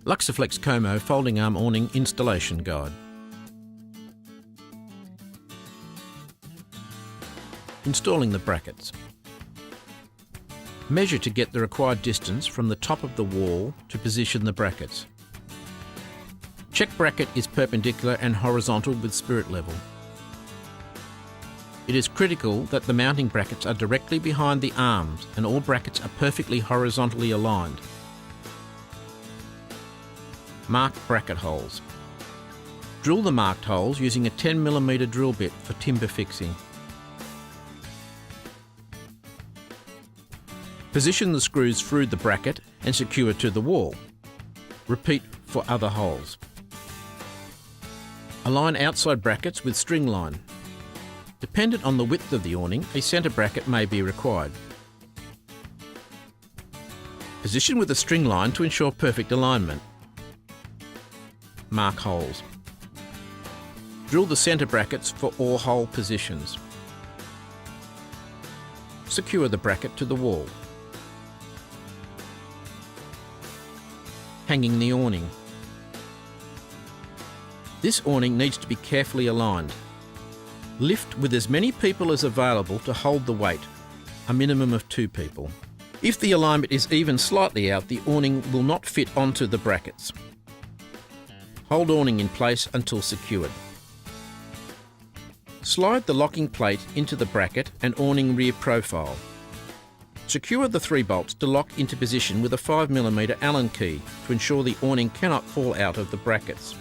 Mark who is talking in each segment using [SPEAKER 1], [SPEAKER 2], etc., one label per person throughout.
[SPEAKER 1] LUXAFLEX Como Folding Arm Awning Installation Guide. Installing the brackets. Measure to get the required distance from the top of the wall to position the brackets. Check bracket is perpendicular and horizontal with spirit level. It is critical that the mounting brackets are directly behind the arms and all brackets are perfectly horizontally aligned. Mark bracket holes. Drill the marked holes using a 10mm drill bit for timber fixing. Position the screws through the bracket and secure to the wall. Repeat for other holes. Align outside brackets with string line. Dependent on the width of the awning, a centre bracket may be required. Position with a string line to ensure perfect alignment. Mark holes. Drill the centre brackets for all hole positions. Secure the bracket to the wall. Hanging the awning. This awning needs to be carefully aligned. Lift with as many people as available to hold the weight, a minimum of 2 people. If the alignment is even slightly out, the awning will not fit onto the brackets. Hold awning in place until secured. Slide the locking plate into the bracket and awning rear profile. Secure the 3 bolts to lock into position with a 5mm Allen key to ensure the awning cannot fall out of the brackets.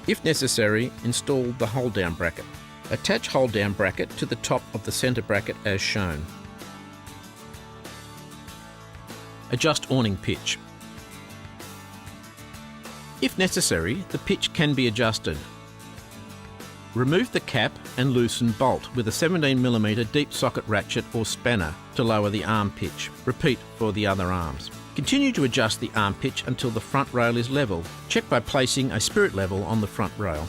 [SPEAKER 1] If necessary, install the hold-down bracket. Attach hold-down bracket to the top of the centre bracket as shown. Adjust awning pitch. If necessary, the pitch can be adjusted. Remove the cap and loosen bolt with a 17mm deep socket ratchet or spanner to lower the arm pitch. Repeat for the other arms. Continue to adjust the arm pitch until the front rail is level. Check by placing a spirit level on the front rail.